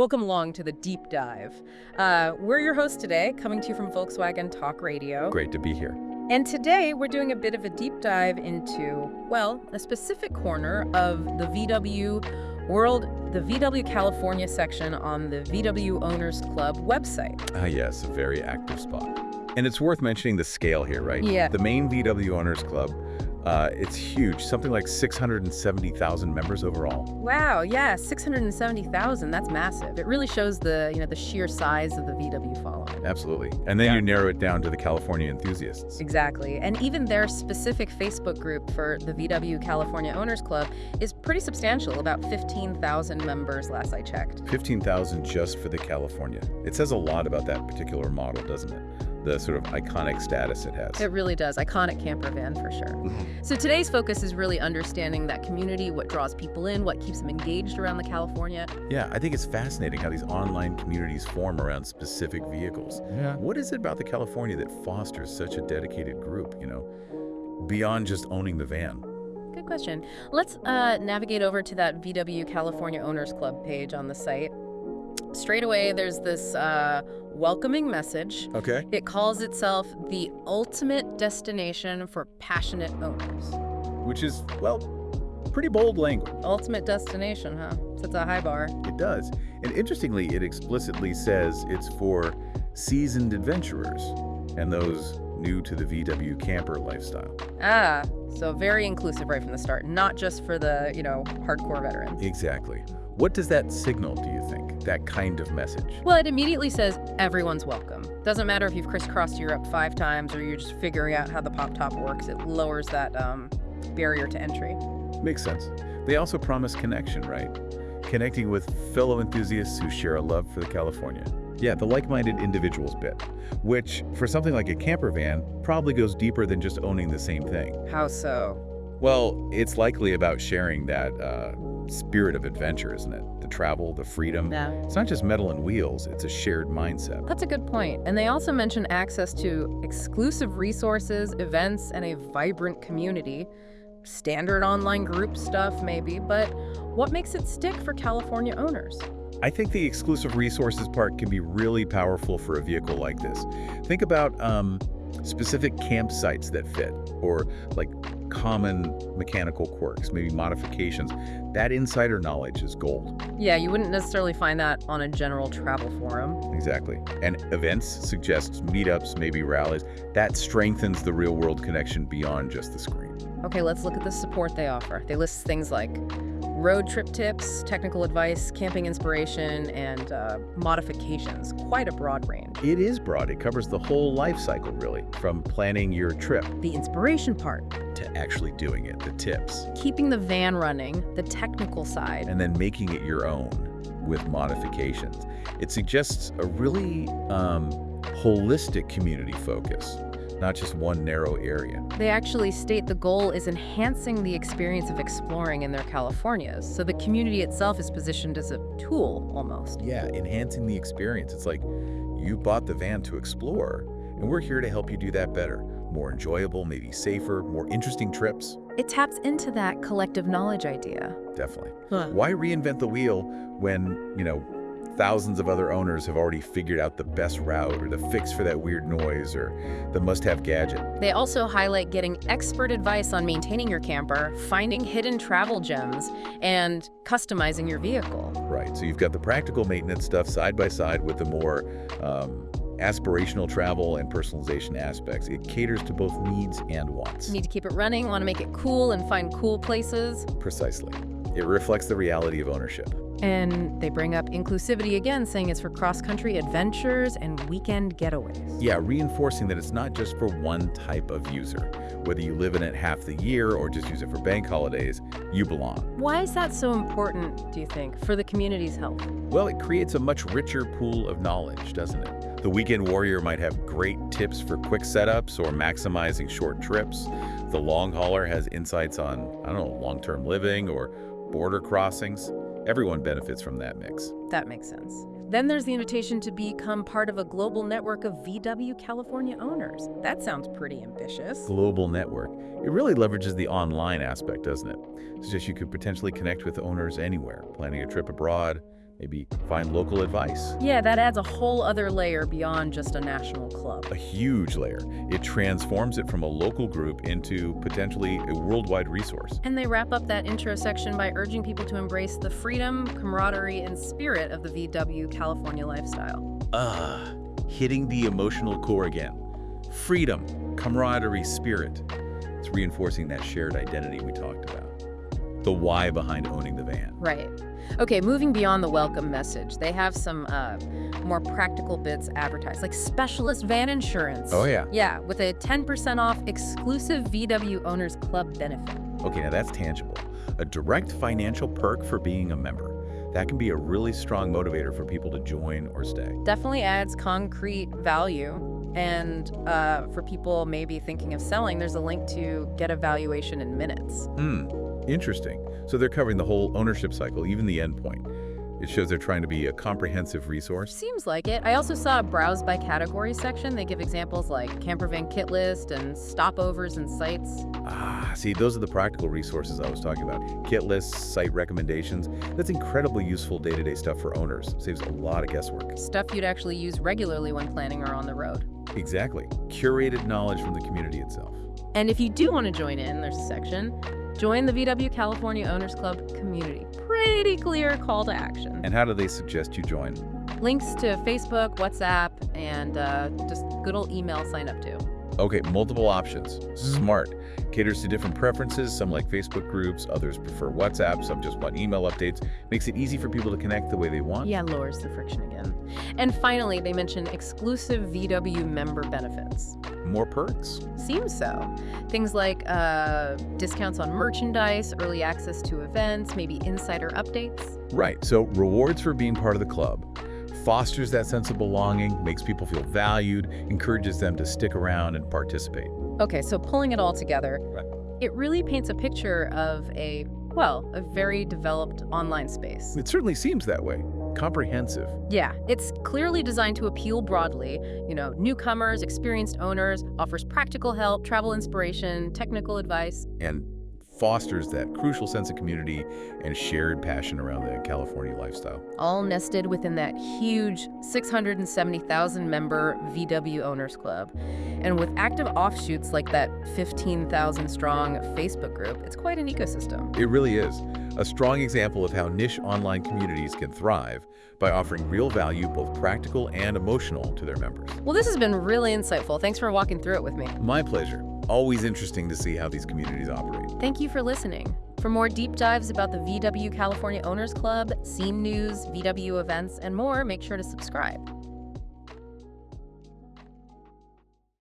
Welcome along to the Deep Dive. We're your hosts today, coming to you from Volkswagen Talk Radio. Great to be here. And today we're doing a bit of a deep dive into, well, a specific corner of the VW world, the VW California section on the VW Owners Club website. Yes, a very active spot. And it's worth mentioning the scale here, right? Yeah. The main VW Owners Club, it's huge, something like 670,000 members overall. Wow, yeah, 670,000, that's massive. It really shows the sheer size of the VW following. Absolutely. And then you narrow it down to the California enthusiasts. Exactly. And even their specific Facebook group for the VW California Owners Club is pretty substantial, about 15,000 members last I checked. 15,000 just for the California. It says a lot about that particular model, doesn't it? The sort of iconic status it has. It really does. Iconic camper van for sure. So today's focus is really understanding that community, what draws people in, what keeps them engaged around the California. Yeah, I think it's fascinating how these online communities form around specific vehicles. Yeah. What is it about the California that fosters such a dedicated group, beyond just owning the van? Good question. Let's navigate over to that VW California Owners Club page on the site. Straight away, there's this welcoming message. Okay. It calls itself the ultimate destination for passionate owners. Which is, well, pretty bold language. Ultimate destination, huh? Sets a high bar. It does. And interestingly, it explicitly says it's for seasoned adventurers and those new to the VW camper lifestyle. Ah, so very inclusive right from the start, not just for the, hardcore veterans. Exactly. What does that signal, do you think, that kind of message? Well, it immediately says everyone's welcome. Doesn't matter if you've crisscrossed Europe 5 times or you're just figuring out how the pop top works. It lowers that barrier to entry. Makes sense. They also promise connection, right? Connecting with fellow enthusiasts who share a love for the California. Yeah, the like-minded individuals bit, which, for something like a camper van, probably goes deeper than just owning the same thing. How so? Well, it's likely about sharing that spirit of adventure, isn't it? The travel, the freedom. Yeah. It's not just metal and wheels, it's a shared mindset. That's a good point. And they also mention access to exclusive resources, events, and a vibrant community. Standard online group stuff, maybe, but what makes it stick for California owners? I think the exclusive resources part can be really powerful for a vehicle like this. Think about specific campsites that fit, or like common mechanical quirks, maybe modifications. That insider knowledge is gold. Yeah, you wouldn't necessarily find that on a general travel forum. Exactly. And events suggest meetups, maybe rallies. That strengthens the real-world connection beyond just the screen. Okay, let's look at the support they offer. They list things like road trip tips, technical advice, camping inspiration, and modifications. Quite a broad range. It is broad. It covers the whole life cycle, really, from planning your trip The inspiration part, to actually doing it, the tips, keeping the van running, the technical side. and then making it your own with modifications. It suggests a really holistic community focus, not just one narrow area. They actually state the goal is enhancing the experience of exploring in their Californias. So the community itself is positioned as a tool, almost. Yeah, enhancing the experience. It's like you bought the van to explore, and we're here to help you do that better. More enjoyable, maybe safer, more interesting trips. It taps into that collective knowledge idea. Definitely. Huh. Why reinvent the wheel when, thousands of other owners have already figured out the best route or the fix for that weird noise or the must-have gadget? They also highlight getting expert advice on maintaining your camper, finding hidden travel gems, and customizing your vehicle. Right, so you've got the practical maintenance stuff side by side with the more aspirational travel and personalization aspects. It caters to both needs and wants. You need to keep it running, want to make it cool and find cool places. Precisely. It reflects the reality of ownership. And they bring up inclusivity again, saying it's for cross-country adventures and weekend getaways. Yeah, reinforcing that it's not just for one type of user. Whether you live in it half the year or just use it for bank holidays, you belong. Why is that so important, do you think, for the community's health? Well, it creates a much richer pool of knowledge, doesn't it? The weekend warrior might have great tips for quick setups or maximizing short trips. The long hauler has insights on, long-term living or border crossings. Everyone benefits from that mix. That makes sense. Then there's the invitation to become part of a global network of VW California owners. That sounds pretty ambitious. Global network. It really leverages the online aspect, doesn't it? It's just you could potentially connect with owners anywhere, planning a trip abroad, Maybe find local advice. Yeah, that adds a whole other layer beyond just a national club. A huge layer. It transforms it from a local group into potentially a worldwide resource. And they wrap up that intro section by urging people to embrace the freedom, camaraderie, and spirit of the VW California lifestyle. Hitting the emotional core again. Freedom, camaraderie, spirit. It's reinforcing that shared identity we talked about. The why behind owning the van. Right. Okay, moving beyond the welcome message, they have some more practical bits advertised, like specialist van insurance. Oh, yeah. Yeah, with a 10% off exclusive VW Owners Club benefit. Okay, now that's tangible. A direct financial perk for being a member. That can be a really strong motivator for people to join or stay. Definitely adds concrete value. And for people maybe thinking of selling, there's a link to get a valuation in minutes. Interesting. So they're covering the whole ownership cycle, even the end point. It shows they're trying to be a comprehensive resource. Seems like it. I also saw a browse by category section. They give examples like campervan kit list and stopovers and sites. See, those are the practical resources I was talking about. Kit lists, site recommendations. That's incredibly useful day-to-day stuff for owners. Saves a lot of guesswork. Stuff you'd actually use regularly when planning or on the road. Exactly. Curated knowledge from the community itself. And if you do want to join in, there's a section. Join the VW California Owners Club community. Pretty clear call to action. And how do they suggest you join? Links to Facebook, WhatsApp, and just good old email sign up too. Okay, multiple options. Smart. Caters to different preferences. Some like Facebook groups, others prefer WhatsApp, some just want email updates. Makes it easy for people to connect the way they want. Yeah, lowers the friction again. And finally, they mention exclusive VW member benefits. More perks? Seems so. Things like discounts on merchandise, early access to events, maybe insider updates. Right, so rewards for being part of the club. Fosters that sense of belonging, makes people feel valued, encourages them to stick around and participate. Okay, so pulling it all together, Right. It really paints a picture of a very developed online space. It certainly seems that way. Comprehensive. Yeah, it's clearly designed to appeal broadly, newcomers, experienced owners, offers practical help, travel inspiration, technical advice. And fosters that crucial sense of community and shared passion around the California lifestyle. All nested within that huge 670,000 member VW Owners Club. And with active offshoots like that 15,000 strong Facebook group, it's quite an ecosystem. It really is. A strong example of how niche online communities can thrive by offering real value, both practical and emotional, to their members. Well, this has been really insightful. Thanks for walking through it with me. My pleasure. Always interesting to see how these communities operate. Thank you for listening. For more deep dives about the VW California Owners Club, scene news, VW events, and more, make sure to subscribe.